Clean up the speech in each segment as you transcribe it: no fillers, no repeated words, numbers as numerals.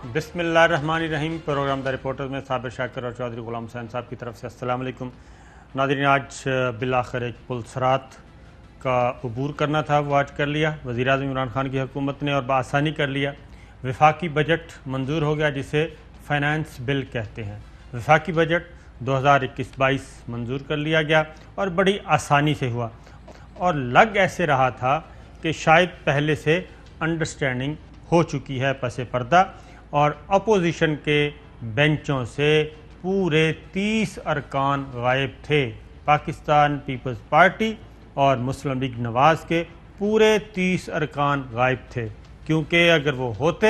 بسم اللہ الرحمن الرحیم۔ پروگرام دا رپورٹرز میں صابر شاکر اور چودھری غلام حسین صاحب کی طرف سے السلام علیکم ناظرین۔ آج بالآخر ایک پلسرات کا عبور کرنا تھا، وہ آج کر لیا۔ وزیراعظم عمران خان کی حکومت نے اور بآسانی کر لیا۔ وفاقی بجٹ منظور ہو گیا، جسے فائنانس بل کہتے ہیں۔ وفاقی بجٹ 2021-22 منظور کر لیا گیا اور بڑی آسانی سے ہوا، اور لگ ایسے رہا تھا کہ شاید پہلے سے انڈرسٹینڈنگ ہو چکی ہے پس پردہ، اور اپوزیشن کے بینچوں سے پورے 30 ارکان غائب تھے۔ پاکستان پیپلز پارٹی اور مسلم لیگ نواز کے پورے 30 ارکان غائب تھے، کیونکہ اگر وہ ہوتے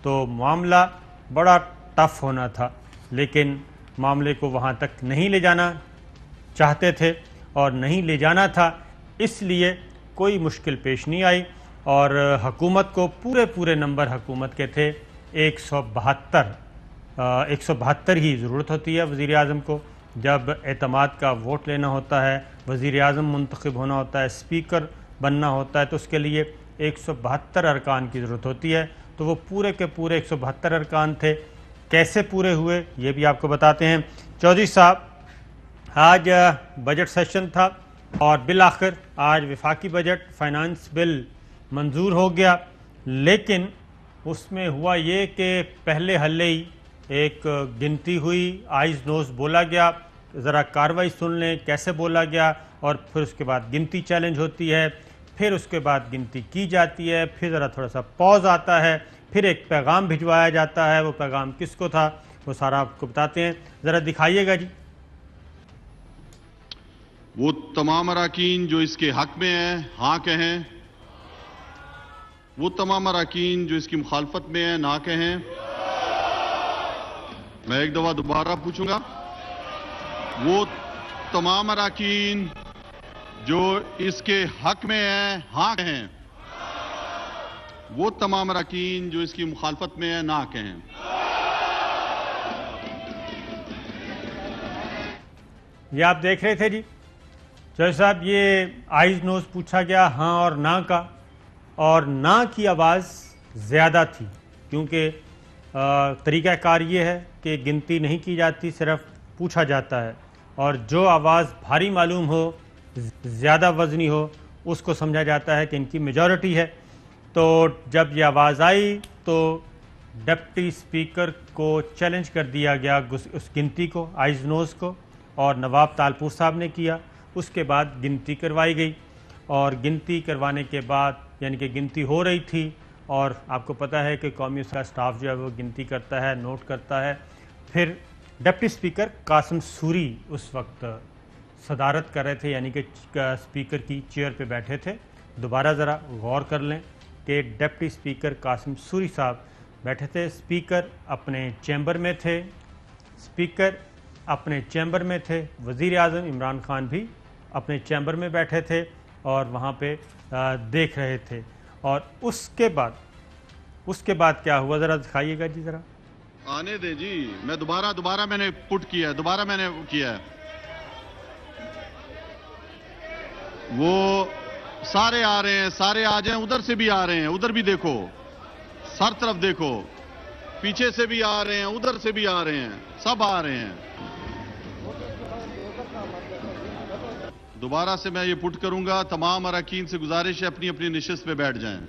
تو معاملہ بڑا ٹف ہونا تھا، لیکن معاملے کو وہاں تک نہیں لے جانا چاہتے تھے اور نہیں لے جانا تھا، اس لیے کوئی مشکل پیش نہیں آئی، اور حکومت کو پورے نمبر حکومت کے تھے 172 ہی ضرورت ہوتی ہے وزیر اعظم کو۔ جب اعتماد کا ووٹ لینا ہوتا ہے، وزیر اعظم منتخب ہونا ہوتا ہے، اسپیکر بننا ہوتا ہے، تو اس کے لیے 172 ارکان کی ضرورت ہوتی ہے۔ تو وہ پورے کے پورے 172 ارکان تھے۔ کیسے پورے ہوئے یہ بھی آپ کو بتاتے ہیں۔ چودھری صاحب، آج بجٹ سیشن تھا اور بالآخر آج وفاقی بجٹ فائنانس بل منظور ہو گیا، لیکن اس میں ہوا یہ کہ پہلے ہلے ہی ایک گنتی ہوئی، آئیز نوز بولا گیا۔ ذرا کاروائی سن لیں کیسے بولا گیا، اور پھر اس کے بعد گنتی چیلنج ہوتی ہے، پھر اس کے بعد گنتی کی جاتی ہے، پھر ذرا تھوڑا سا پوز آتا ہے، پھر ایک پیغام بھجوایا جاتا ہے۔ وہ پیغام کس کو تھا وہ سارا آپ کو بتاتے ہیں، ذرا دکھائیے گا جی۔ وہ تمام اراکین جو اس کے حق میں ہیں ہاں کہیں، وہ تمام اراکین جو اس کی مخالفت میں ہیں نہ کہیں۔ میں ایک دفعہ دوبارہ پوچھوں گا، وہ تمام اراکین جو اس کے حق میں ہیں ہاں کہیں، وہ تمام اراکین جو اس کی مخالفت میں ہیں نہ کہیں۔ یہ آپ دیکھ رہے تھے جی چودھری صاحب، یہ آئیز نوز پوچھا گیا ہاں اور نہ کا، اور نہ کی آواز زیادہ تھی، کیونکہ طریقہ کار یہ ہے کہ گنتی نہیں کی جاتی، صرف پوچھا جاتا ہے، اور جو آواز بھاری معلوم ہو، زیادہ وزنی ہو، اس کو سمجھا جاتا ہے کہ ان کی میجورٹی ہے۔ تو جب یہ آواز آئی تو ڈپٹی اسپیکر کو چیلنج کر دیا گیا اس گنتی کو، آئیز نوز کو، اور نواب تالپور صاحب نے کیا۔ اس کے بعد گنتی کروائی گئی، اور گنتی کروانے کے بعد یعنی کہ گنتی ہو رہی تھی، اور آپ کو پتہ ہے کہ قومی کا سٹاف جو ہے وہ گنتی کرتا ہے، نوٹ کرتا ہے۔ پھر ڈپٹی اسپیکر قاسم سوری اس وقت صدارت کر رہے تھے، یعنی کہ اسپیکر کی چیئر پہ بیٹھے تھے۔ دوبارہ ذرا غور کر لیں کہ ڈپٹی اسپیکر قاسم سوری صاحب بیٹھے تھے، اسپیکر اپنے چیمبر میں تھے، وزیر اعظم عمران خان بھی اپنے چیمبر میں بیٹھے تھے اور وہاں پہ دیکھ رہے تھے۔ اور اس کے بعد کیا ہوا ذرا دکھائیے گا جی ذرا۔ آنے دیں جی، میں دوبارہ میں نے پٹ کیا ہے، وہ سارے آ رہے ہیں، سارے آ جائیں، ادھر سے بھی آ رہے ہیں، ادھر بھی دیکھو، سر طرف دیکھو، پیچھے سے بھی آ رہے ہیں، ادھر سے بھی آ رہے ہیں، سب آ رہے ہیں۔ دوبارہ سے میں یہ پٹ کروں گا، تمام اراکین سے گزارش ہے اپنی اپنی نشست پہ بیٹھ جائیں۔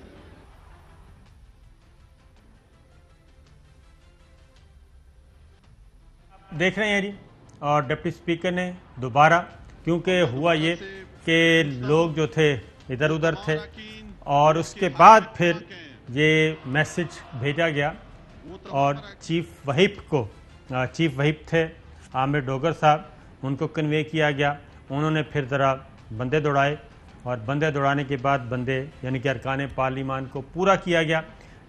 دیکھ رہے ہیں جی، اور ڈپٹی اسپیکر نے دوبارہ، کیونکہ ہوا یہ کہ لوگ جو تھے ادھر ادھر تھے، اور اس کے بعد پھر یہ میسج بھیجا گیا، اور چیف وہیپ تھے عامر ڈوگر صاحب، ان کو کنوے کیا گیا۔ انہوں نے پھر ذرا بندے دوڑائے، اور بندے دوڑانے کے بعد بندے یعنی کہ ارکان پارلیمان کو پورا کیا گیا،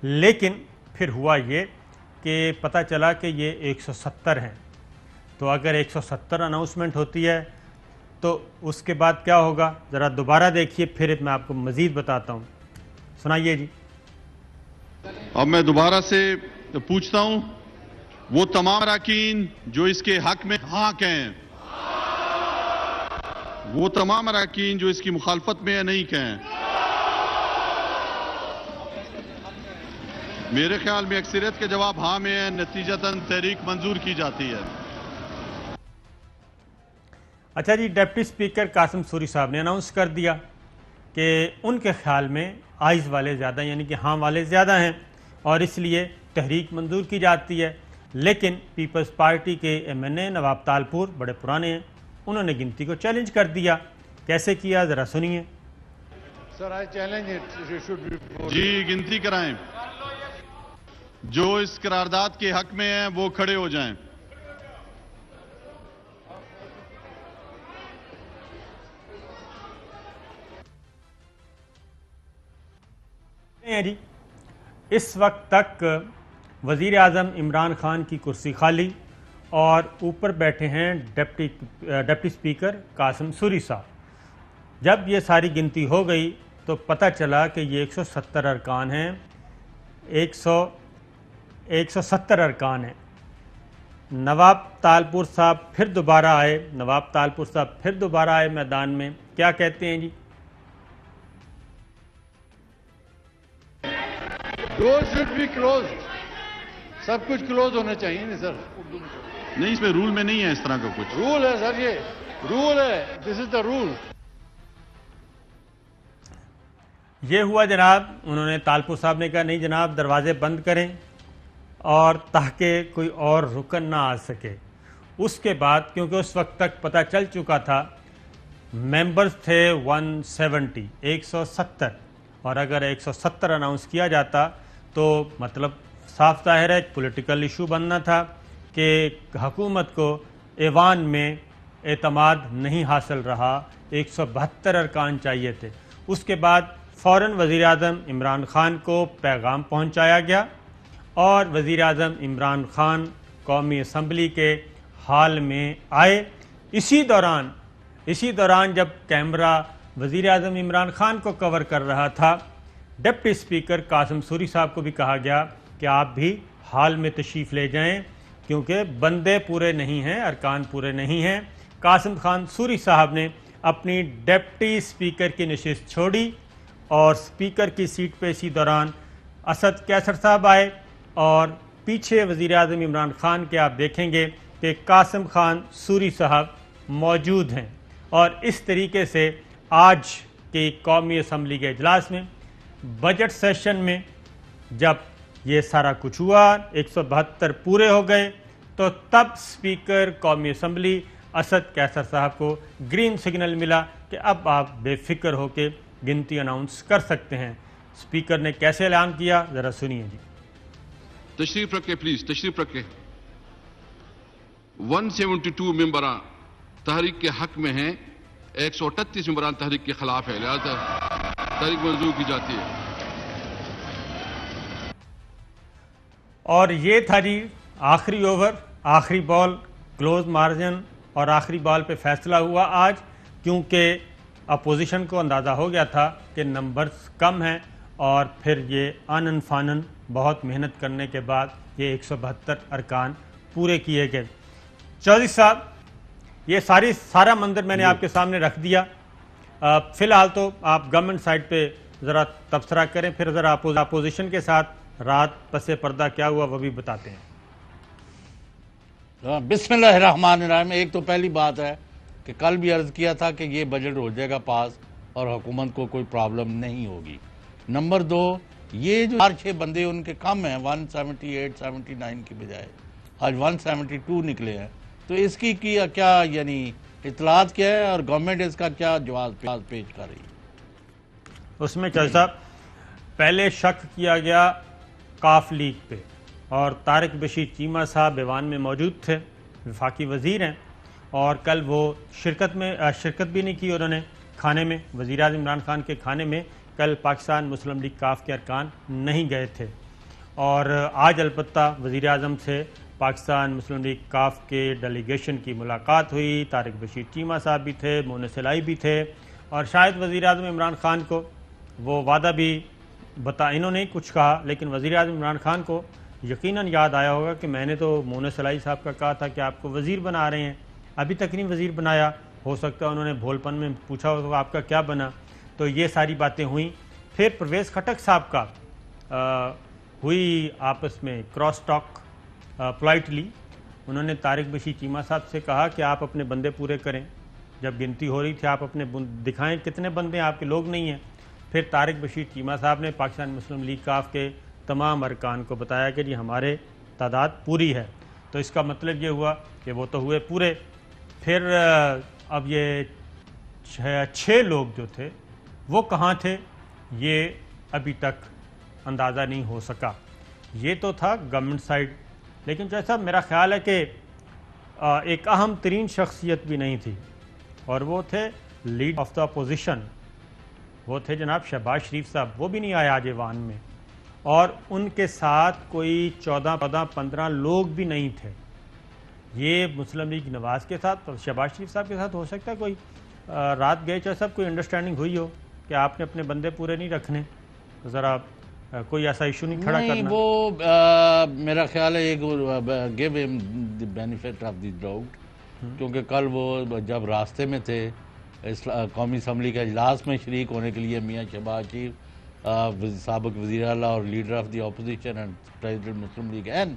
لیکن پھر ہوا یہ کہ پتہ چلا کہ یہ 170 ہیں۔ تو اگر 170 اناؤنسمنٹ ہوتی ہے تو اس کے بعد کیا ہوگا، ذرا دوبارہ دیکھیے، پھر میں آپ کو مزید بتاتا ہوں، سنائیے جی۔ اب میں دوبارہ سے پوچھتا ہوں، وہ تمام اراکین جو اس کے حق میں ہاں کہیں، وہ تمام اراکین جو اس کی مخالفت میں نہیں کہیں۔ میرے خیال میں اکثریت کے جواب ہاں میں ہے، نتیجتاً تحریک منظور کی جاتی ہے۔ اچھا جی، ڈپٹی اسپیکر قاسم سوری صاحب نے اناؤنس کر دیا کہ ان کے خیال میں آئز والے زیادہ یعنی کہ ہاں والے زیادہ ہیں اور اس لیے تحریک منظور کی جاتی ہے، لیکن پیپلز پارٹی کے ایم این اے نواب تالپور بڑے پرانے ہیں، انہوں نے گنتی کو چیلنج کر دیا۔ کیسے کیا ذرا سنیے۔ Sir, I challenge it. You should report. جی گنتی کرائیں، جو اس قرارداد کے حق میں ہیں وہ کھڑے ہو جائیں۔ جی اس وقت تک وزیر اعظم عمران خان کی کرسی خالی اور اوپر بیٹھے ہیں ڈپٹی اسپیکر قاسم سوری صاحب۔ جب یہ ساری گنتی ہو گئی تو پتہ چلا کہ یہ 170 ارکان ہیں، 170 ارکان ہیں۔ نواب تالپور صاحب پھر دوبارہ آئے میدان میں۔ کیا کہتے ہیں جی؟ Doors should be closed. سب کچھ کلوز ہونا چاہیے نا سر۔ نہیں، اس میں رول میں نہیں ہے اس طرح کا کچھ۔ رول ہے سر، یہ رول ہے، دس از دا رول۔ یہ ہوا جناب، انہوں نے تالپور صاحب نے کہا نہیں جناب دروازے بند کریں اور تاکہ کوئی اور رکن نہ آ سکے۔ اس کے بعد کیونکہ اس وقت تک پتہ چل چکا تھا ممبرز تھے 170 اور اگر 170 اناؤنس کیا جاتا تو مطلب صاف ظاہر ہے ایک پولیٹیکل ایشو بننا تھا کہ حکومت کو ایوان میں اعتماد نہیں حاصل رہا، 172 ارکان چاہیے تھے۔ اس کے بعد فوراً وزیر اعظم عمران خان کو پیغام پہنچایا گیا اور وزیر اعظم عمران خان قومی اسمبلی کے ہال میں آئے۔ اسی دوران جب کیمرہ وزیر اعظم عمران خان کو کور کر رہا تھا، ڈپٹی اسپیکر قاسم سوری صاحب کو بھی کہا گیا کہ آپ بھی ہال میں تشریف لے جائیں کیونکہ بندے پورے نہیں ہیں، ارکان پورے نہیں ہیں۔ قاسم خان سوری صاحب نے اپنی ڈپٹی اسپیکر کی نشست چھوڑی اور اسپیکر کی سیٹ پہ اسی دوران اسد کیسر صاحب آئے اور پیچھے وزیر اعظم عمران خان کے آپ دیکھیں گے کہ قاسم خان سوری صاحب موجود ہیں۔ اور اس طریقے سے آج کی قومی اسمبلی کے اجلاس میں بجٹ سیشن میں جب یہ سارا کچھ ہوا، 172 پورے ہو گئے، تو تب اسپیکر قومی اسمبلی اسد کیسر صاحب کو گرین سگنل ملا کہ اب آپ بے فکر ہو کے گنتی اناؤنس کر سکتے ہیں۔ اسپیکر نے کیسے اعلان کیا ذرا سنیے جی۔ تشریف رکھے پلیز، تشریف رکھے۔ 172 ممبران تحریک کے حق میں ہیں، 138 ممبران تحریک کے خلاف ہے، لہذا تحریک منظور کی جاتی ہے۔ اور یہ تھا جی آخری اوور، آخری بال، کلوز مارجن اور آخری بال پہ فیصلہ ہوا آج، کیونکہ اپوزیشن کو اندازہ ہو گیا تھا کہ نمبرز کم ہیں اور پھر یہ آنن فانن بہت محنت کرنے کے بعد یہ 172 ارکان پورے کیے گئے۔ چودھری صاحب یہ سارا منظر میں نے آپ کے سامنے رکھ دیا۔ فی الحال تو آپ گورنمنٹ سائٹ پہ ذرا تبصرہ کریں، پھر ذرا اپوزیشن کے ساتھ رات پس پردہ کیا ہوا وہ بھی بتاتے ہیں۔ بسم اللہ الرحمن الرحیم۔ ایک تو پہلی بات ہے کہ کل بھی عرض کیا تھا کہ یہ بجٹ ہو جائے گا پاس اور حکومت کو کوئی پرابلم نہیں ہوگی۔ نمبر 2، یہ جو 4-6 بندے ان کے کم ہیں 178 79 کی بجائے آج 172 نکلے ہیں، تو اس کی کیا یعنی اطلاعات کیا ہے اور گورنمنٹ اس کا کیا جواز پیش کر رہی ہے؟ اس میں چودھری صاحب پہلے شک کیا گیا کاف لیگ پہ اور طارق بشیر چیمہ صاحب ایوان میں موجود تھے، وفاقی وزیر ہیں، اور کل وہ شرکت بھی نہیں کی انہوں نے کھانے میں، وزیر اعظم عمران خان کے کھانے میں کل پاکستان مسلم لیگ کاف کے ارکان نہیں گئے تھے۔ اور آج البتہ وزیر اعظم سے پاکستان مسلم لیگ کاف کے ڈیلیگیشن کی ملاقات ہوئی، طارق بشیر چیمہ صاحب بھی تھے، مونس الائی بھی تھے، اور شاید وزیر اعظم عمران خان کو وہ وعدہ بھی انہوں نے کچھ کہا، لیکن وزیر اعظم عمران خان کو یقیناً یاد آیا ہوگا کہ میں نے تو مونس الائی صاحب کا کہا تھا کہ آپ کو وزیر بنا رہے ہیں، ابھی تک نہیں وزیر بنایا، ہو سکتا ہے انہوں نے بھول پن میں پوچھا ہوگا آپ کا کیا بنا۔ تو یہ ساری باتیں ہوئیں۔ پھر پرویز خٹک صاحب کا ہوئی آپس میں کراس ٹاک پولائٹلی. انہوں نے طارق بشیر چیمہ صاحب سے کہا کہ آپ اپنے بندے پورے کریں. جب گنتی ہو رہی تھی آپ اپنے دکھائیں کتنے بندے آپ کے لوگ نہیں ہیں. پھر طارق بشیر چیمہ صاحب نے پاکستان مسلم لیگ کاف کے تمام ارکان کو بتایا کہ جی ہمارے تعداد پوری ہے. تو اس کا مطلب یہ ہوا کہ وہ تو ہوئے پورے. پھر اب یہ 6 لوگ جو تھے وہ کہاں تھے یہ ابھی تک اندازہ نہیں ہو سکا. یہ تو تھا گورنمنٹ سائڈ. لیکن جیسا میرا خیال ہے کہ ایک اہم ترین شخصیت بھی نہیں تھی اور وہ تھے لیڈر آف دا اپوزیشن. وہ تھے جناب شہباز شریف صاحب. وہ بھی نہیں آئے آج ایوان میں اور ان کے ساتھ کوئی 14-15 لوگ بھی نہیں تھے. یہ مسلم لیگ نواز کے ساتھ شہباز شریف صاحب کے ساتھ ہو سکتا ہے کوئی رات گئے چاہے صاحب کوئی انڈرسٹینڈنگ ہوئی ہو کہ آپ نے اپنے بندے پورے نہیں رکھنے, ذرا کوئی ایسا ایشو نہیں کھڑا کرنا. وہ میرا خیال ہے گیو ہم the benefit of the doubt, کیونکہ کل وہ جب راستے میں تھے قومی اسمبلی کے اجلاس میں شریک ہونے کے لیے میاں شہباز شریف سابق وزیر اعلیٰ اور leader of the opposition and president Muslim League N,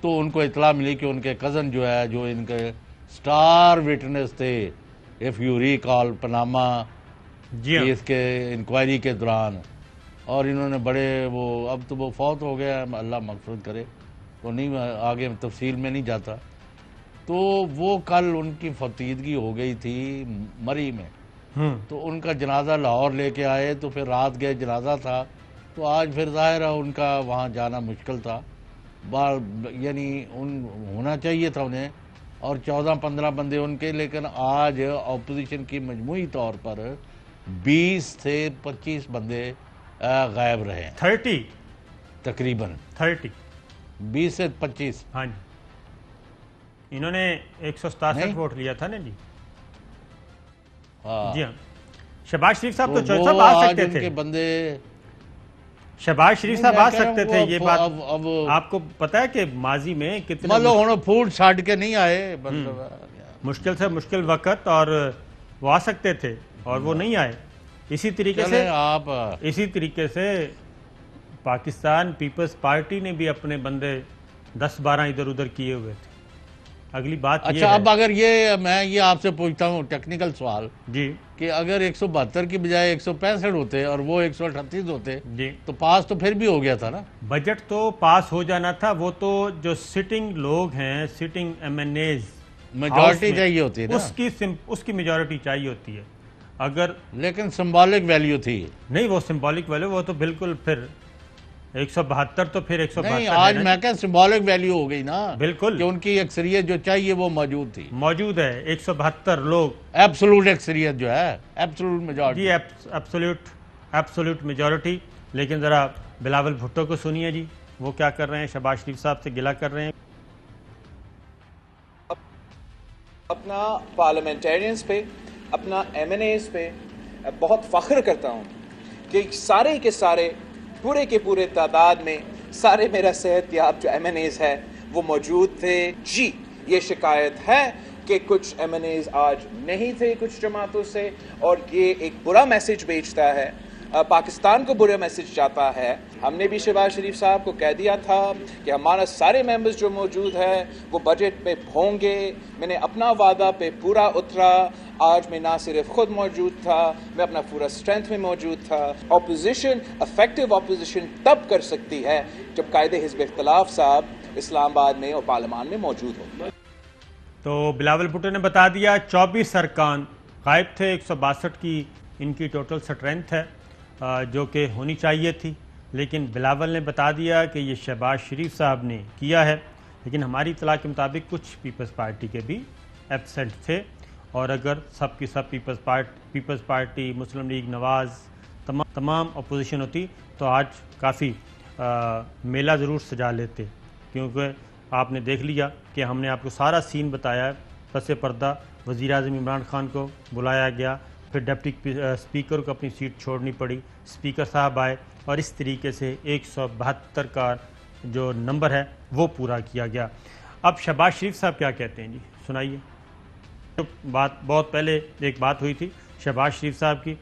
تو ان کو اطلاع ملی کہ ان کے کزن جو ہے جو ان کے سٹار وٹنس تھے if you recall Panama case کے انکوائری کے دوران, اور انہوں نے بڑے وہ اب تو وہ فوت ہو گیا, اللہ مغفرت کرے, تو نہیں آگے تفصیل میں نہیں جاتا. تو وہ کل ان کی فتیدگی ہو گئی تھی مری میں, تو ان کا جنازہ لاہور لے کے آئے, تو پھر رات گئے جنازہ تھا, تو آج پھر ظاہر ہے ان کا وہاں جانا مشکل تھا. یعنی ہونا چاہیے تھا انہیں اور 14-15 بندے ان کے, لیکن آج اپوزیشن کی مجموعی طور پر 20 سے 25 بندے غائب رہے ہیں. 30 تقریباً 20 سے 25. ہاں جی, انہوں نے 167 ووٹ لیا تھا نا جی. جی ہاں, شہباز شریف صاحب تو چوہے صاحب آ سکتے تھے, بندے شہباز شریف صاحب آ سکتے تھے. یہ بات آپ کو پتا ہے کہ ماضی میں کتنے پھوٹ چھاٹ کے نہیں آئے, مشکل سے مشکل وقت اور وہ آ سکتے تھے اور وہ نہیں آئے. اسی طریقے سے پاکستان پیپلز پارٹی نے بھی اپنے بندے 10-12 ادھر ادھر کیے ہوئے تھے. اگلی بات اچھا, اب اگر میں یہ آپ سے پوچھتا ہوں ٹیکنیکل سوال جی, کہ اگر 172 کی بجائے 165 ہوتے اور وہ 138 ہوتے جی تو پاس تو پھر بھی ہو گیا تھا نا. بجٹ تو پاس ہو جانا تھا. وہ تو جو سٹنگ لوگ ہیں, sitting M N As, majority چاہیے ہوتی ہے نا, اس کی میجورٹی چاہیے ہوتی ہے. اگر لیکن سمبولک ویلیو تھی نہیں, وہ سمبولک ویلیو وہ تو بالکل پھر 172 تو پھر 172 نہیں. آج میں کہ سمبولک ویلیو ہو گئی نا, بالکل, کہ ان کی اکثریت جو چاہیے وہ موجود ہے. 172 لوگ ایبسولوٹ اکثریت جو ہے, ایبسولوٹ میجورٹی, جی ایبسولوٹ میجورٹی. لیکن ذرا بلاول بھٹو کو سنیے جی, وہ کیا کر رہے ہیں, شہباز شریف صاحب سے گلہ کر رہے ہیں. اپنا پارلیمنٹیرینز پہ, اپنا ایم این ایز پہ بہت فخر کرتا ہوں کہ سارے کے سارے پورے کے پورے تعداد میں سارے میرا صحت یاب جو ایم این ایز ہے وہ موجود تھے. جی, یہ شکایت ہے کہ کچھ ایم این ایز آج نہیں تھے کچھ جماعتوں سے, اور یہ ایک برا میسج بھیجتا ہے, پاکستان کو برا میسج جاتا ہے. ہم نے بھی شہباز شریف صاحب کو کہہ دیا تھا کہ ہمارا سارے ممبرز جو موجود ہیں وہ بجٹ پہ ہوں گے. میں نے اپنا وعدہ پہ پورا اترا. آج میں نہ صرف خود موجود تھا, میں اپنا پورا اسٹرینتھ میں موجود تھا. اپوزیشن, افیکٹو اپوزیشن تب کر سکتی ہے جب قائد حزب اختلاف صاحب اسلام آباد میں اور پارلیمان میں موجود ہو. تو بلاول بھٹو نے بتا دیا 24 ارکان غائب تھے. 162 کی ان کی ٹوٹل اسٹرینتھ ہے جو کہ ہونی چاہیے تھی. لیکن بلاول نے بتا دیا کہ یہ شہباز شریف صاحب نے کیا ہے. لیکن ہماری اطلاع کے مطابق کچھ پیپلز پارٹی کے بھی ایبسنٹ تھے, اور اگر سب کی سب پیپلز پارٹی, مسلم لیگ نواز, تمام اپوزیشن ہوتی تو آج کافی میلہ ضرور سجا لیتے. کیونکہ آپ نے دیکھ لیا کہ ہم نے آپ کو سارا سین بتایا ہے. پس پردہ وزیر اعظم عمران خان کو بلایا گیا, پھر ڈپٹی اسپیکر کو اپنی سیٹ چھوڑنی پڑی, اسپیکر صاحب آئے, اور اس طریقے سے 172 کا جو نمبر ہے وہ پورا کیا گیا. اب شہباز شریف صاحب کیا کہتے ہیں جی, سنائیے. بہت پہلے ایک بات ہوئی تھی شہباز شریف صاحب کی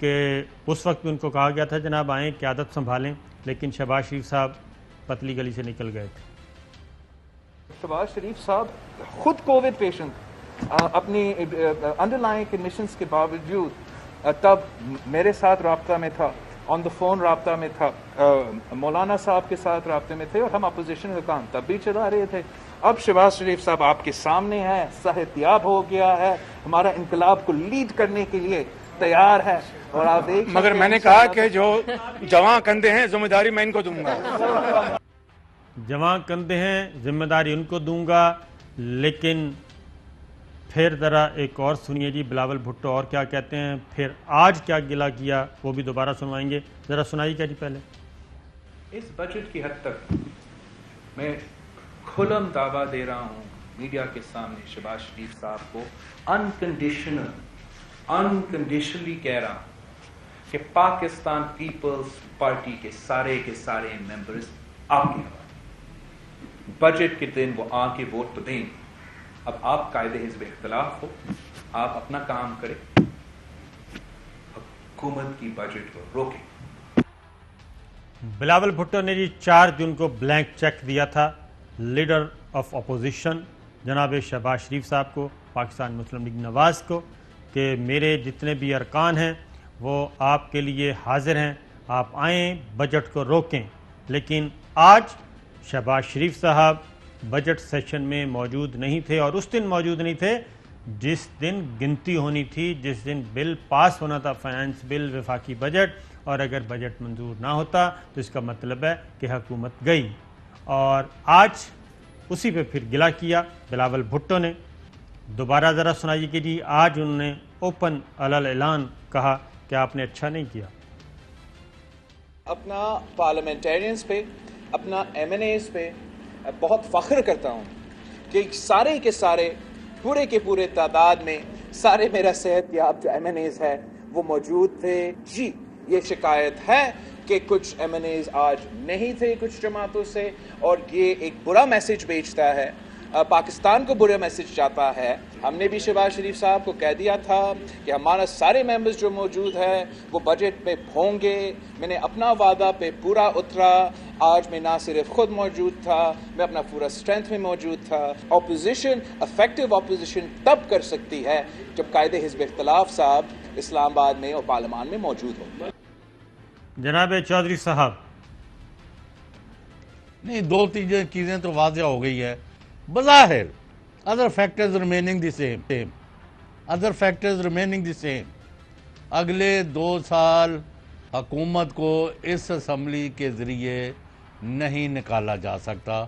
کہ اس وقت بھی ان کو کہا گیا تھا جناب آئیں قیادت سنبھالیں, لیکن شہباز شریف صاحب پتلی گلی سے نکل گئے تھے. شہباز شریف صاحب خود کووڈ پیشنٹ اپنی انڈر لائن کنڈیشنز کے باوجود تب میرے ساتھ رابطہ میں تھا, آن دا فون رابطہ میں تھا, مولانا صاحب کے ساتھ رابطے میں تھے, اور ہم اپوزیشن کا کام تب بھی چلا رہے تھے. اب شہباز شریف صاحب آپ کے سامنے ہے, صحت یاب ہو گیا ہے, ہمارا انقلاب کو لیڈ کرنے کے لیے تیار ہے. اور آپ دیکھ مگر میں نے کہا کہ جو جوان کندھے ہیں ذمہ داری میں ان کو دوں گا. جوان کندھے ہیں, ذمہ داری ان کو دوں گا. لیکن پھر ذرا ایک اور سنیے جی, بلاول بھٹو اور کیا کہتے ہیں, پھر آج کیا گلہ کیا وہ بھی دوبارہ سنوائیں گے. ذرا سنائیے کیا جی پہلے. اس بجٹ کی حد تک میں کھلم دعویٰ دے رہا ہوں میڈیا کے سامنے, شہباز شریف صاحب کو انکنڈیشنلی کہہ رہا ہوں کہ پاکستان پیپلز پارٹی کے سارے ممبرز آپ کے بجٹ کے دن وہ آ کے ووٹ تو دیں. اب آپ قائد حزب اختلاف ہو, آپ اپنا کام کریں, حکومت کی بجٹ کو روکیں. بلاول بھٹو نے جی 4 جون کو بلینک چیک دیا تھا لیڈر آف اپوزیشن جناب شہباز شریف صاحب کو, پاکستان مسلم لیگ نواز کو, کہ میرے جتنے بھی ارکان ہیں وہ آپ کے لیے حاضر ہیں, آپ آئیں بجٹ کو روکیں. لیکن آج شہباز شریف صاحب بجٹ سیشن میں موجود نہیں تھے, اور اس دن موجود نہیں تھے جس دن گنتی ہونی تھی, جس دن بل پاس ہونا تھا, فائنانس بل, وفاقی بجٹ, اور اگر بجٹ منظور نہ ہوتا تو اس کا مطلب ہے کہ حکومت گئی. اور آج اسی پہ پھر گلہ کیا بلاول بھٹو نے. دوبارہ ذرا سنائیے کہ جی آج انہوں نے اوپن علل اعلان کہا کہ آپ نے اچھا نہیں کیا. اپنا پارلیمنٹیرینز پہ, اپنا ایم این ایز پہ بہت فخر کرتا ہوں کہ سارے کے سارے پورے کے پورے تعداد میں سارے میرا صحت یاب جو ایم این ایز ہے وہ موجود تھے. جی یہ شکایت ہے کہ کچھ ایم این ایز آج نہیں تھے کچھ جماعتوں سے, اور یہ ایک برا میسج بھیجتا ہے, پاکستان کو برا میسج جاتا ہے. ہم نے بھی شہباز شریف صاحب کو کہہ دیا تھا کہ ہمارا سارے ممبرز جو موجود ہیں وہ بجٹ میں ہوں گے. میں نے اپنا وعدہ پہ پورا اترا. آج میں نہ صرف خود موجود تھا, میں اپنا پورا اسٹرینتھ میں موجود تھا. اپوزیشن, افیکٹو اپوزیشن تب کر سکتی ہے جب قائد حزب اختلاف صاحب اسلام آباد میں اور پارلیمان میں موجود ہو. جناب چودھری صاحب. نہیں, 2-3 چیزیں تو واضح ہو گئی ہے. بظاہر other factors remaining the same. اگلے 2 سال حکومت کو اس اسمبلی کے ذریعے نہیں نکالا جا سکتا.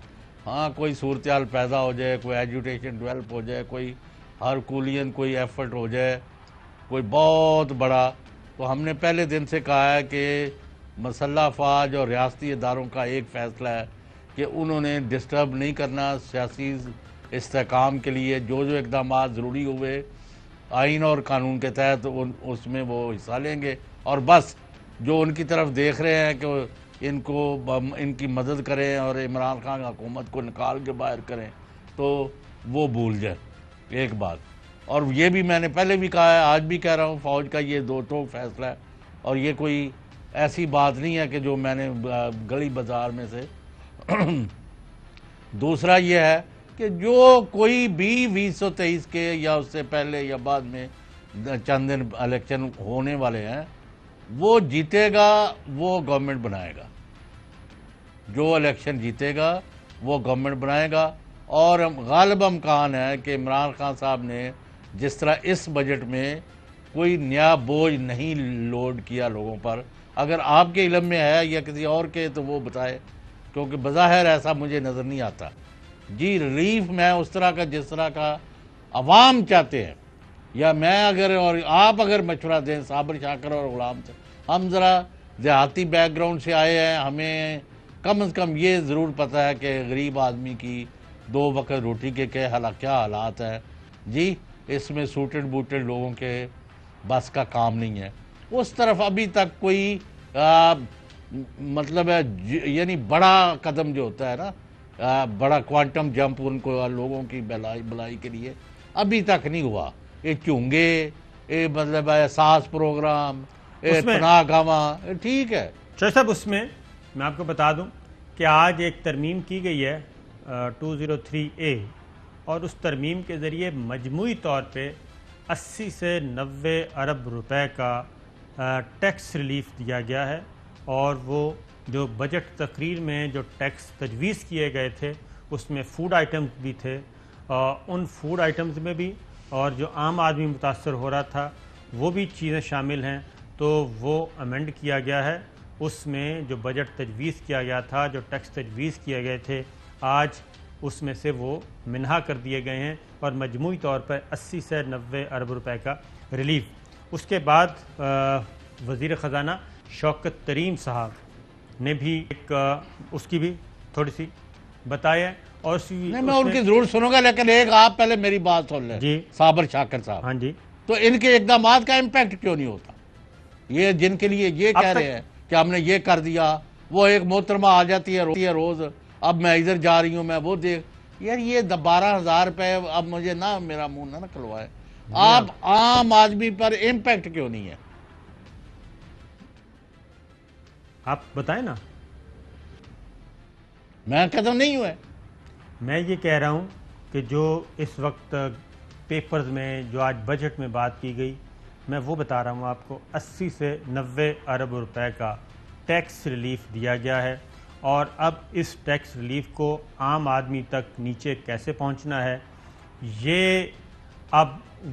ہاں کوئی صورتحال پیدا ہو جائے, کوئی ایجوٹیشن ڈیولپ ہو جائے, کوئی ہرکولین کوئی ایفرٹ ہو جائے, کوئی بہت بڑا, تو ہم نے پہلے دن سے کہا ہے کہ مسلح افواج اور ریاستی اداروں کا ایک فیصلہ ہے کہ انہوں نے ڈسٹرب نہیں کرنا سیاسی استحکام کے لیے. جو اقدامات ضروری ہوئے آئین اور قانون کے تحت اس میں وہ حصہ لیں گے, اور بس جو ان کی طرف دیکھ رہے ہیں کہ ان کی مدد کریں اور عمران خان حکومت کو نکال کے باہر کریں تو وہ بھول جائیں. ایک بات, اور یہ بھی میں نے پہلے بھی کہا ہے, آج بھی کہہ رہا ہوں, فوج کا یہ 2 ٹوک فیصلہ ہے, اور یہ کوئی ایسی بات نہیں ہے کہ جو میں نے گلی بازار میں سے. دوسرا یہ ہے کہ جو کوئی بھی 2023 کے یا اس سے پہلے یا بعد میں چند دن الیکشن ہونے والے ہیں, وہ جیتے گا وہ گورنمنٹ بنائے گا. جو الیکشن جیتے گا وہ گورنمنٹ بنائے گا. اور غالب امکان ہے کہ عمران خان صاحب نے جس طرح اس بجٹ میں کوئی نیا بوجھ نہیں لوڈ کیا لوگوں پر, اگر آپ کے علم میں ہے یا کسی اور کے تو وہ بتائے, کیونکہ بظاہر ایسا مجھے نظر نہیں آتا. جی ریلیف میں اس طرح کا جس طرح کا عوام چاہتے ہیں, یا میں اگر اور آپ اگر مشورہ دیں صابر شاکر اور غلام سے, ہم ذرا دیہاتی بیک گراؤنڈ سے آئے ہیں, ہمیں کم از کم یہ ضرور پتہ ہے کہ غریب آدمی کی 2 وقت روٹی کے کیا حالات ہیں. جی اس میں سوٹڈ بوٹڈ لوگوں کے بس کا کام نہیں ہے. اس طرف ابھی تک کوئی مطلب ہے یعنی بڑا قدم جو ہوتا ہے نا, بڑا کوانٹم جمپ ان کو لوگوں کی بلائی کے لیے ابھی تک نہیں ہوا. یہ چونگے, یہ مطلب احساس پروگرام, پناہ گاواں, ٹھیک ہے شاہ صاحب, اس میں میں آپ کو بتا دوں کہ آج ایک ترمیم کی گئی ہے 203A، اور اس ترمیم کے ذریعے مجموعی طور پہ 80 سے 90 ارب روپے کا ٹیکس ریلیف دیا گیا ہے، اور وہ جو بجٹ تقریر میں جو ٹیکس تجویز کیے گئے تھے اس میں فوڈ آئٹمز بھی تھے، ان فوڈ آئٹمز میں بھی اور جو عام آدمی متاثر ہو رہا تھا وہ بھی چیزیں شامل ہیں، تو وہ امینڈ کیا گیا ہے۔ اس میں جو بجٹ تجویز کیا گیا تھا، جو ٹیکس تجویز کیے گئے تھے، آج اس میں سے وہ منہا کر دیے گئے ہیں، اور مجموعی طور پر 80 سے 90 ارب روپے کا ریلیف۔ اس کے بعد وزیر خزانہ شوکت طرین صاحب نے بھی ایک اس کی بھی تھوڑی سی بتایا، اور نہیں میں ان کی ضرور سنوں گا، لیکن ایک آپ پہلے میری بات سن لیں جی صابر شاکر صاحب۔ ہاں جی، تو ان کے اقدامات کا امپیکٹ کیوں نہیں ہوتا؟ یہ جن کے لیے یہ کہہ رہے ہیں کہ ہم نے یہ کر دیا، وہ ایک محترمہ آ جاتی ہے روز، اب میں ادھر جا رہی ہوں، میں وہ دیکھ، یار یہ 12,000 روپے اب مجھے نہ میرا منہ نہ کھلوائے، آپ عام آدمی پر امپیکٹ کیوں نہیں ہے؟ آپ بتائیں نا۔ میں کہتا ہوں نہیں ہوئے۔ میں یہ کہہ رہا ہوں کہ جو اس وقت پیپرز میں جو آج بجٹ میں بات کی گئی، میں وہ بتا رہا ہوں آپ کو، 80 سے 90 ارب روپے کا ٹیکس ریلیف دیا گیا ہے، اور اب اس ٹیکس ریلیف کو عام آدمی تک نیچے کیسے پہنچنا ہے، یہ اب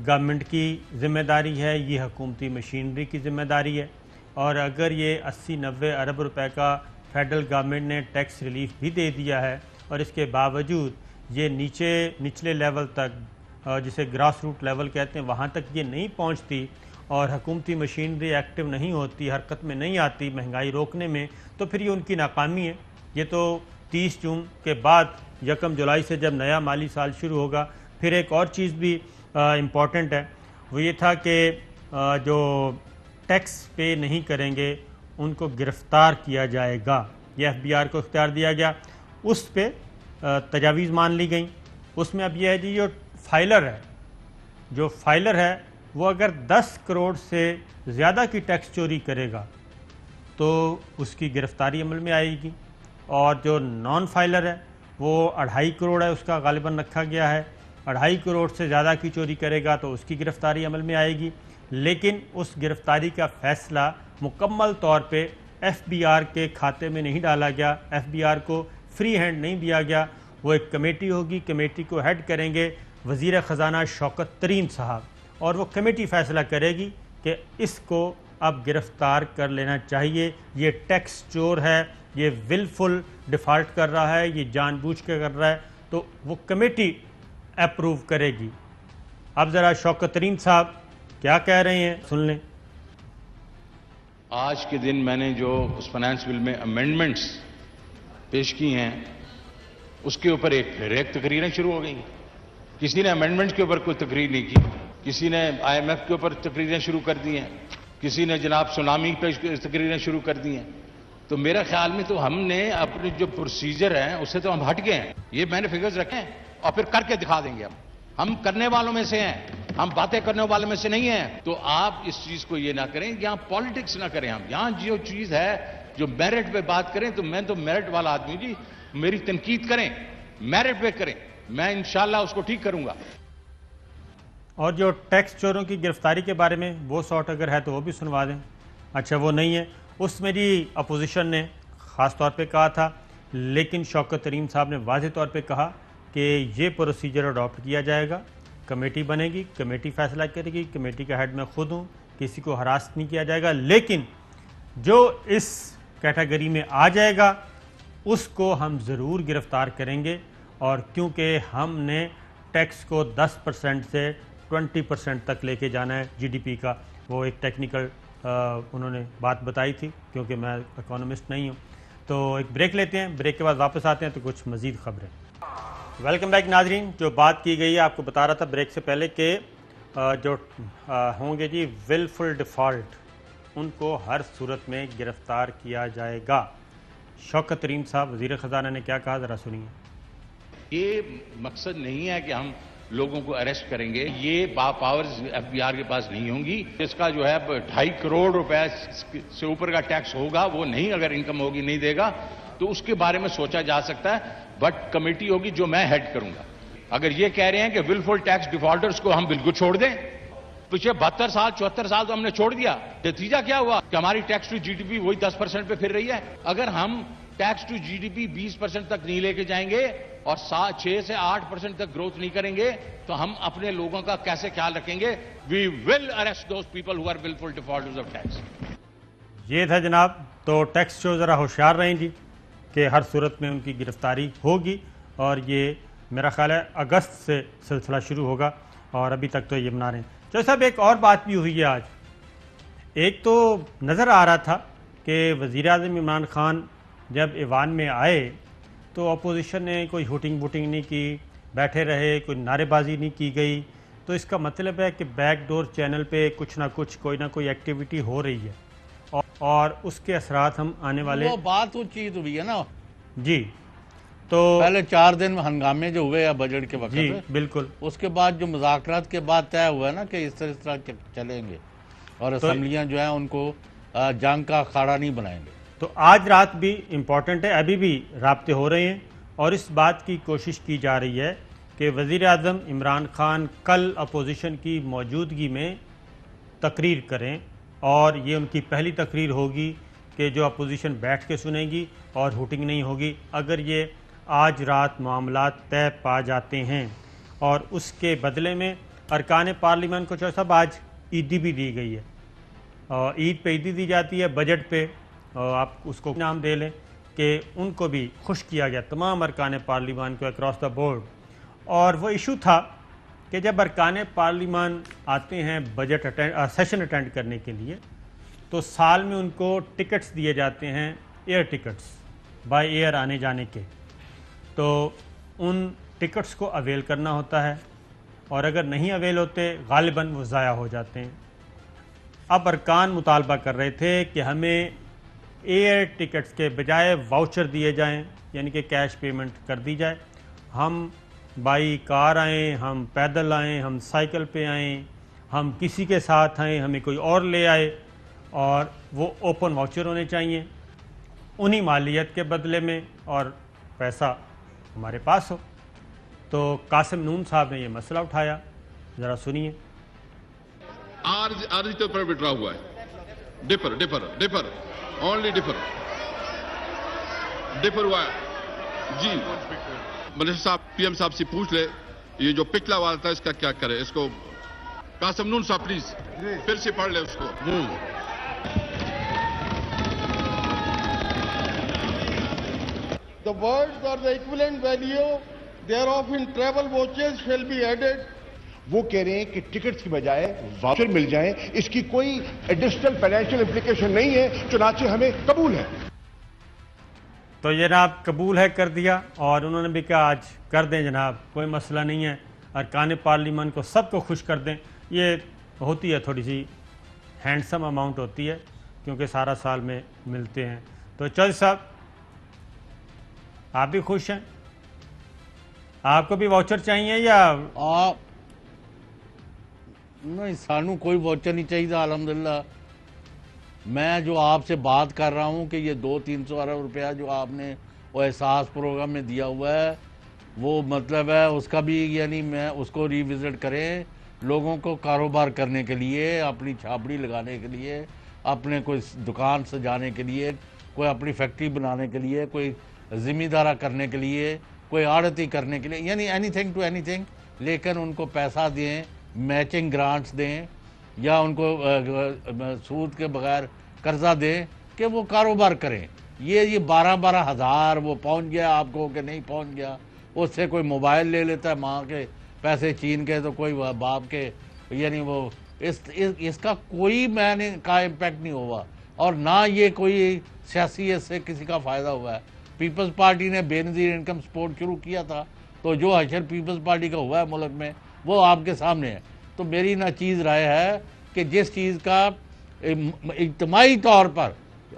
گورنمنٹ کی ذمہ داری ہے، یہ حکومتی مشینری کی ذمہ داری ہے، اور اگر یہ 80-90 ارب روپے کا فیڈرل گورنمنٹ نے ٹیکس ریلیف بھی دے دیا ہے، اور اس کے باوجود یہ نچلے لیول تک، جسے گراس روٹ لیول کہتے ہیں، وہاں تک یہ نہیں پہنچتی، اور حکومتی مشینری ایکٹیو نہیں ہوتی، حرکت میں نہیں آتی مہنگائی روکنے میں، تو پھر یہ ان کی ناکامی ہے۔ یہ تو 30 جون کے بعد 1 جولائی سے جب نیا مالی سال شروع ہوگا، پھر ایک اور چیز بھی امپورٹنٹ ہے، وہ یہ تھا کہ جو ٹیکس پے نہیں کریں گے ان کو گرفتار کیا جائے گا، یہ FBR کو اختیار دیا گیا، اس پہ تجاویز مان لی گئیں۔ اس میں اب یہ ہے جی جو فائلر ہے وہ اگر 10 کروڑ سے زیادہ کی ٹیکس چوری کرے گا تو اس کی گرفتاری عمل میں آئے گی، اور جو نان فائلر ہے وہ 2.5 کروڑ ہے، اس کا غالباً رکھا گیا ہے، 2.5 کروڑ سے زیادہ کی چوری کرے گا تو اس کی گرفتاری عمل میں آئے گی، لیکن اس گرفتاری کا فیصلہ مکمل طور پہ FBR کے کھاتے میں نہیں ڈالا گیا، FBR کو فری ہینڈ نہیں دیا گیا، وہ ایک کمیٹی ہوگی، کمیٹی کو ہیڈ کریں گے وزیر خزانہ شوکت طرین صاحب، اور وہ کمیٹی فیصلہ کرے گی کہ اس کو اب گرفتار کر لینا چاہیے، یہ ٹیکس چور ہے، یہ ولفل ڈیفالٹ کر رہا ہے، یہ جان بوجھ کے کر رہا ہے، تو وہ کمیٹی اپروو کرے گی۔ اب ذرا شوکت طرین صاحب کیا کہہ رہے ہیں سن لیں۔ آج کے دن میں نے جو اس فائنانس بل میں امینڈمنٹس پیش کی ہیں اس کے اوپر ایک تقریریں شروع ہو گئی، کسی نے امینڈمنٹس کے اوپر کوئی تقریر نہیں کی، کسی نے IMF کے اوپر تقریریں شروع کر دی ہیں، کسی نے جناب سونامی پہ تقریریں شروع کر دی ہیں، تو میرا خیال میں تو ہم نے اپنے جو پروسیجر ہیں اس سے تو ہم ہٹ گئے ہیں، یہ میں نے فگرز رکھے ہیں اور پھر کر کے دکھا دیں گے، ہم کرنے والوں میں سے ہیں، ہم باتیں کرنے والوں میں سے نہیں ہیں، تو آپ اس چیز کو یہ نہ کریں، یہاں پالیٹکس نہ کریں، ہم یہاں جو چیز ہے جو میرٹ پہ بات کریں، تو میں تو میرٹ والا آدمی جی، میری تنقید کریں، میرٹ پہ کریں، میں انشاءاللہ اس کو ٹھیک کروں گا۔ اور جو ٹیکس چوروں کی گرفتاری کے بارے میں وہ سارٹ اگر ہے تو وہ بھی سنوا دیں۔ اچھا وہ نہیں ہے، اس میں جی اپوزیشن نے خاص طور پہ کہا تھا، لیکن شوکت طرین صاحب نے واضح طور پہ کہا کہ یہ پروسیجر اڈاپٹ کیا جائے گا، کمیٹی بنے گی، کمیٹی فیصلہ کرے گی، کمیٹی کا ہیڈ میں خود ہوں، کسی کو ہراس نہیں کیا جائے گا، لیکن جو اس کیٹیگری میں آ جائے گا اس کو ہم ضرور گرفتار کریں گے، اور کیونکہ ہم نے ٹیکس کو 10% سے 20% تک لے کے جانا ہے GDP کا، وہ ایک ٹیکنیکل انہوں نے بات بتائی تھی، کیونکہ میں اکانومسٹ نہیں ہوں۔ تو ایک بریک لیتے ہیں، بریک کے بعد واپس آتے ہیں تو کچھ مزید خبریں۔ ویلکم بیک ناظرین، جو بات کی گئی ہے آپ کو بتا رہا تھا بریک سے پہلے کہ جو ہوں گے جی ولفل ڈیفالٹ، ان کو ہر صورت میں گرفتار کیا جائے گا۔ شوکت طرین صاحب وزیر خزانہ نے کیا کہا، ذرا سنیے۔ یہ مقصد نہیں ہے کہ ہم لوگوں کو اریسٹ کریں گے. یہ پاورز ایف بی آر کے پاس نہیں ہوں گی. اس کا جو ہے 2.5 کروڑ روپے سے اوپر کا ٹیکس ہوگا, وہ نہیں, اگر انکم ہوگی نہیں دے گا تو اس کے بارے میں سوچا جا سکتا ہے. بٹ کمیٹی ہوگی جو میں ہیڈ کروں گا. اگر یہ کہہ رہے ہیں کہ ولفل ٹیکس ڈیفالٹرز کو ہم بالکل چھوڑ دیں, پچھلے 72 سال 74 سال تو ہم نے چھوڑ دیا. نتیجہ کیا ہوا کہ ہماری tax to G D P وہی 10% پہ پھر رہی ہے. اگر ہم tax to G D P 20% تک نہیں لے کے جائیں گے اور 6 سے 8% تک گروتھ نہیں کریں گے تو ہم اپنے لوگوں کا کیسے خیال رکھیں گے؟ We will arrest those people who are wilful defaulters of tax. یہ تھا جناب. تو ٹیکس شو ذرا ہوشیار رہیں جی کہ ہر صورت میں ان کی گرفتاری ہوگی, اور یہ میرا خیال ہے اگست سے سلسلہ شروع ہوگا, اور ابھی تک تو یہ بنا رہے ہیں. چودھری صاحب, ایک اور بات بھی ہوئی ہے آج. ایک تو نظر آ رہا تھا کہ وزیر اعظم عمران خان جب ایوان میں آئے تو اپوزیشن نے کوئی ہوٹنگ ووٹنگ نہیں کی, بیٹھے رہے, کوئی نعرے بازی نہیں کی گئی. تو اس کا مطلب ہے کہ بیک ڈور چینل پہ کچھ نہ کچھ کوئی نہ کوئی ایکٹیویٹی ہو رہی ہے, اور اس کے اثرات ہم آنے والے وہ بات وہ چیز ہوئی ہے نا جی. تو پہلے 4 دن ہنگامے جو ہوئے ہیں بجٹ کے وقت, جی بالکل, اس کے بعد جو مذاکرات کے بعد طے ہوا ہے نا کہ اس طرح چلیں گے, اور اسمبلیاں جو ہیں ان کو جنگ کا اکھاڑا نہیں بنائیں گے. تو آج رات بھی امپورٹنٹ ہے, ابھی بھی رابطے ہو رہے ہیں, اور اس بات کی کوشش کی جا رہی ہے کہ وزیر اعظم عمران خان کل اپوزیشن کی موجودگی میں تقریر کریں, اور یہ ان کی پہلی تقریر ہوگی کہ جو اپوزیشن بیٹھ کے سنیں گی, اور ہوٹنگ نہیں ہوگی. اگر یہ آج رات معاملات طے پا جاتے ہیں, اور اس کے بدلے میں ارکان پارلیمان کو چودھری صاحب آج عیدی بھی دی گئی ہے, اور عید پہ عیدی دی جاتی ہے, بجٹ پہ آپ اس کو نام دے لیں کہ ان کو بھی خوش کیا گیا, تمام ارکان پارلیمان کو اکراس دا بورڈ. اور وہ ایشو تھا کہ جب ارکان پارلیمان آتے ہیں بجٹ سیشن اٹینڈ کرنے کے لیے, تو سال میں ان کو ٹکٹس دیے جاتے ہیں, ایئر ٹکٹس, بائی ایئر آنے جانے کے. تو ان ٹکٹس کو اویل کرنا ہوتا ہے, اور اگر نہیں اویل ہوتے غالباً وہ ضائع ہو جاتے ہیں. اب ارکان مطالبہ کر رہے تھے کہ ہمیں ایئر ٹکٹس کے بجائے واؤچر دیے جائیں, یعنی کہ کیش پیمنٹ کر دی جائے. ہم بائی کار آئیں, ہم پیدل آئیں, ہم سائیکل پہ آئیں, ہم کسی کے ساتھ آئیں, ہمیں کوئی اور لے آئے, اور وہ اوپن واؤچر ہونے چاہیے انہی مالیت کے بدلے میں, اور پیسہ ہمارے پاس ہو. تو قاسم نون صاحب نے یہ مسئلہ اٹھایا, ذرا سنیے. عارضی طور پر وڈرا ہوا ہے, ڈفر اونلی ڈفر ہوا ہے جی. منسٹر صاحب پی ایم صاحب سے پوچھ لے یہ جو پچھلا والا تھا اس کا کیا کرے. اس کو قاسم نون صاحب پلیز پھر سے پڑھ لے اس کو. The words or the equivalent value thereof in travel vouchers shall be added. وہ کہہ رہے ہیں کہ ٹکٹس کی بجائے واؤچر مل جائیں, اس کی کوئی ایڈیشنل فائنینشیل امپلیکیشن نہیں ہے, چنانچہ ہمیں قبول ہے. تو جناب قبول ہے کر دیا, اور انہوں نے بھی کہا آج کر دیں جناب, کوئی مسئلہ نہیں ہے, ارکان پارلیمان کو سب کو خوش کر دیں. یہ ہوتی ہے تھوڑی سی ہینڈسم اماؤنٹ ہوتی ہے, کیونکہ سارا سال میں ملتے ہیں. تو چودھری صاحب آپ بھی خوش ہیں؟ آپ کو بھی واؤچر چاہیے یا نہیں؟ سانو کوئی واؤچر نہیں چاہیے الحمدللہ. میں جو آپ سے بات کر رہا ہوں کہ یہ 200-300 ارب روپیہ جو آپ نے وہ احساس پروگرام میں دیا ہوا ہے, وہ مطلب ہے اس کا بھی, یعنی میں اس کو ریوزٹ کریں لوگوں کو کاروبار کرنے کے لیے, اپنی چھاپڑی لگانے کے لیے, اپنے کوئی دکان سجانے کے لیے, کوئی اپنی فیکٹری بنانے کے لیے, کوئی ذمہ کرنے کے لیے, کوئی آڑتی کرنے کے لیے, یعنی anything to anything. لیکن ان کو پیسہ دیں, میچنگ گرانٹس دیں, یا ان کو سود کے بغیر قرضہ دیں کہ وہ کاروبار کریں. یہ 12 ہزار وہ پہنچ گیا آپ کو کہ نہیں پہنچ گیا, اس سے کوئی موبائل لے لیتا ہے ماں کے پیسے چھین کے, تو کوئی باپ کے, یعنی وہ اس کا کوئی میں نے کا امپیکٹ نہیں ہوا, اور نہ یہ کوئی سیاسی اس سے کسی کا فائدہ ہوا ہے. پیپلز پارٹی نے بے نظیر انکم سپورٹ شروع کیا تھا, تو جو حشر پیپلز پارٹی کا ہوا ہے ملک میں وہ آپ کے سامنے ہے. تو میری ناچیز رائے ہے کہ جس چیز کا اجتماعی طور پر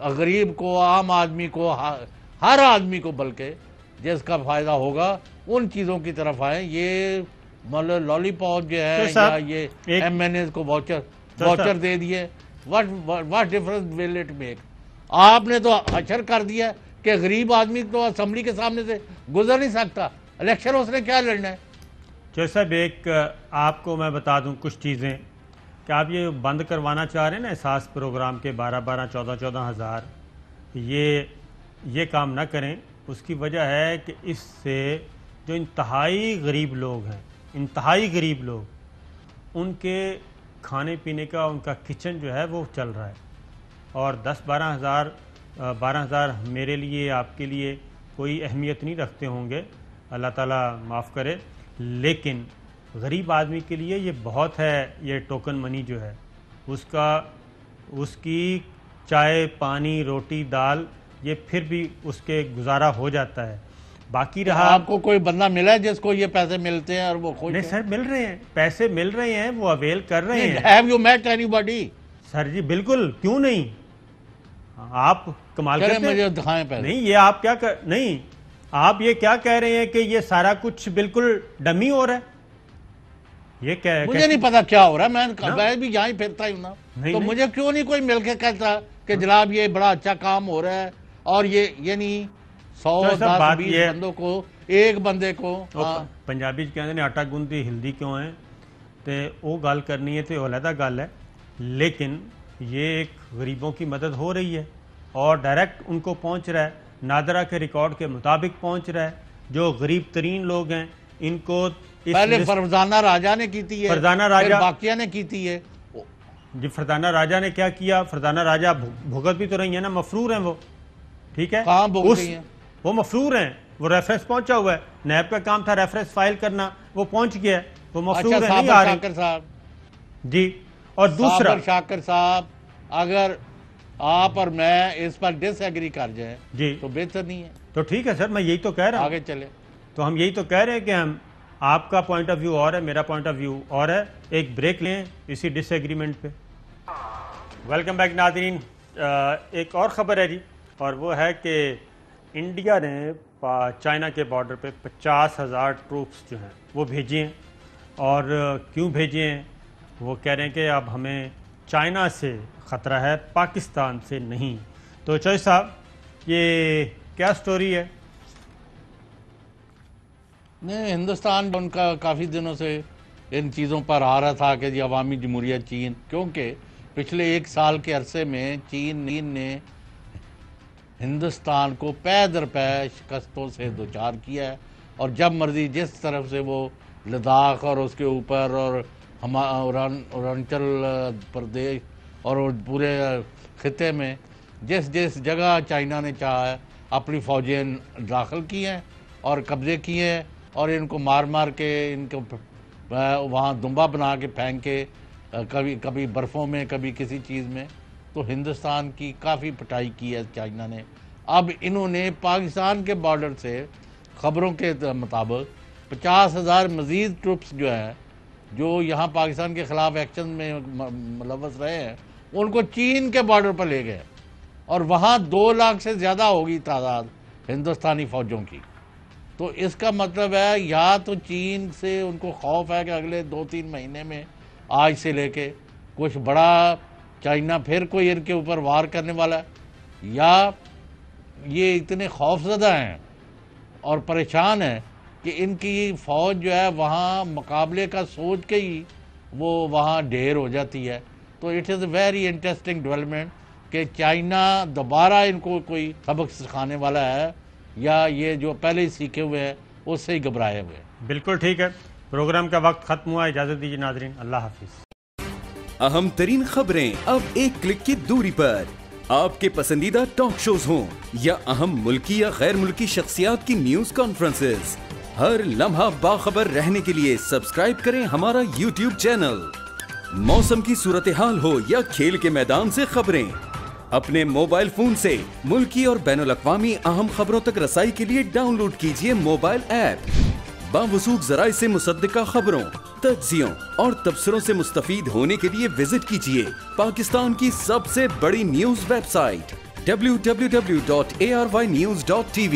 غریب کو, عام آدمی کو, ہر آدمی کو بلکہ جس کا فائدہ ہوگا ان چیزوں کی طرف آئیں. یہ مطلب لالی پاپ جو ہے یا یہ ایم این ایز کو واچر دے دیے. what difference will it make؟ آپ نے تو حشر کر دیا کہ غریب آدمی تو اسمبلی کے سامنے سے گزر نہیں سکتا. الیکشن اس نے کیا لڑنا ہے؟ جو صاحب ایک آپ کو میں بتا دوں کچھ چیزیں کہ آپ یہ بند کروانا چاہ رہے ہیں نا احساس پروگرام کے 12 14 ہزار، یہ کام نہ کریں. اس کی وجہ ہے کہ اس سے جو انتہائی غریب لوگ ہیں، انتہائی غریب لوگ، ان کے کھانے پینے کا ان کا کچن جو ہے وہ چل رہا ہے. اور 12 ہزار میرے لیے آپ کے لیے کوئی اہمیت نہیں رکھتے ہوں گے، اللہ تعالیٰ معاف کرے، لیکن غریب آدمی کے لیے یہ بہت ہے. یہ ٹوکن منی جو ہے اس کی چائے پانی روٹی دال یہ پھر بھی اس کے گزارا ہو جاتا ہے. باقی رہا آپ کو کوئی بندہ ملا ہے جس کو یہ پیسے ملتے ہیں اور وہ خوش؟ نہیں سر، مل رہے ہیں، پیسے مل رہے ہیں، وہ اویل کر رہے ہیں. Have you met anybody؟ سر جی بالکل، کیوں نہیں، آپ کمال کرتے ہیں. مجھے دکھائیں پہلے. نہیں یہ آپ کیا نہیں، آپ یہ کیا کہہ رہے ہیں کہ یہ سارا کچھ بالکل ڈمی ہو رہا ہے؟ یہ کیا ہے؟ مجھے نہیں پتا کیا ہو رہا ہے، میں بھی یہاں ہی پھرتا ہوں نا، تو مجھے کیوں نہیں کوئی مل کے کہتا کہ جناب یہ بڑا اچھا کام ہو رہا ہے، اور یہ یعنی 100 10 20 بندوں کو ایک بندے کو. پنجابی کہتے ہیں آٹا گوندی ہلدی کیوں ہے، تو وہ گل کرنی ہے تو علیحدہ گل ہے، لیکن یہ ایک غریبوں کی مدد ہو رہی ہے اور ڈائریکٹ ان کو پہنچ رہا ہے. نادرہ کے ریکارڈ کے مطابق پہنچ رہا ہے. جو غریب ترین لوگ ہیں ان کو پہلے فرزانہ راجہ نے کی تھی ہے، فرزانہ راجہ باقیہ نے کی تھی ہے. جی فرزانہ راجہ نے کیا کیا؟ فرزانہ راجہ بھگت بھی تو رہی ہیں نا، مفرور ہیں وہ، ٹھیک ہے، کہاں بھگت رہی ہیں؟ وہ مفرور ہیں، وہ ریفرنس پہنچا ہوا ہے. نیب کا کام تھا ریفرنس فائل کرنا، وہ پہنچ گیا ہے، وہ مفرور ہیں، نہیں آ رہے. شاکر صاحب جی، اور دوسرا شاکر صاحب اگر آپ اور میں اس پر ڈس ایگری کر جائیں جی تو بہتر نہیں ہے. تو ٹھیک ہے سر، میں یہی تو کہہ رہا ہوں. آگے چلے تو ہم یہی تو کہہ رہے ہیں کہ ہم آپ کا پوائنٹ آف ویو اور ہے، میرا پوائنٹ آف ویو اور ہے. ایک بریک لیں اسی ڈس ایگریمنٹ پہ. ویلکم بیک ناظرین. ایک اور خبر ہے جی، اور وہ ہے کہ انڈیا نے چائنا کے بارڈر پہ 50,000 ٹروپس جو ہیں وہ بھیجے ہیں. اور کیوں بھیجے ہیں؟ وہ کہہ رہے ہیں کہ اب ہمیں چائنا سے خطرہ ہے، پاکستان سے نہیں. تو چوہے صاحب یہ کیا سٹوری ہے؟ نہیں، ہندوستان ان کا کافی دنوں سے ان چیزوں پر آ رہا تھا کہ عوامی جمہوریہ چین، کیونکہ پچھلے 1 سال کے عرصے میں چین نے ہندوستان کو پے در پے شکستوں سے دوچار کیا ہے، اور جب مرضی جس طرف سے وہ لداخ اور اس کے اوپر اور اروناچل پردیش اور پورے خطے میں جس جگہ چائنا نے چاہا ہے اپنی فوجیں داخل کی ہیں اور قبضے کیے ہیں، اور ان کو مار مار کے ان کو وہاں دمبا بنا کے پھینک کے کبھی برفوں میں کبھی کسی چیز میں. تو ہندوستان کی کافی پٹائی کی ہے چائنا نے. اب انہوں نے پاکستان کے بارڈر سے خبروں کے مطابق 50,000 مزید ٹروپس جو ہیں جو یہاں پاکستان کے خلاف ایکشن میں ملوث رہے ہیں ان کو چین کے بارڈر پر لے گئے، اور وہاں 2 لاکھ سے زیادہ ہوگی تعداد ہندوستانی فوجوں کی. تو اس کا مطلب ہے یا تو چین سے ان کو خوف ہے کہ اگلے 2-3 مہینے میں آج سے لے کے کچھ بڑا چائنا پھر کوئی ان کے اوپر وار کرنے والا ہے، یا یہ اتنے خوف زدہ ہیں اور پریشان ہیں کہ ان کی فوج جو ہے وہاں مقابلے کا سوچ کے ہی وہ وہاں ڈھیر ہو جاتی ہے. تو it is a very interesting development کہ چائنا دوبارہ ان کو کوئی سبق سکھانے والا ہے یا یہ جو پہلے ہی سیکھے ہوئے ہیں اس سے ہی گھبرائے ہوئے ہیں. بالکل ٹھیک ہے، پروگرام کا وقت ختم ہوا. اجازت دیجیے ناظرین، اللہ حافظ. اہم ترین خبریں اب ایک کلک کی دوری پر. آپ کے پسندیدہ ٹاک شوز ہوں یا اہم ملکی یا غیر ملکی شخصیات کی نیوز کانفرنسز، ہر لمحہ باخبر رہنے کے لیے سبسکرائب کریں ہمارا YouTube چینل. موسم کی صورتحال ہو یا کھیل کے میدان سے خبریں، اپنے موبائل فون سے ملکی اور بین الاقوامی اہم خبروں تک رسائی کے لیے ڈاؤن لوڈ کیجیے موبائل ایپ. باوثوق ذرائع سے مصدقہ خبروں، تجزیوں اور تبصروں سے مستفید ہونے کے لیے وزٹ کیجیے پاکستان کی سب سے بڑی نیوز ویب سائٹ www.arYnews.tv.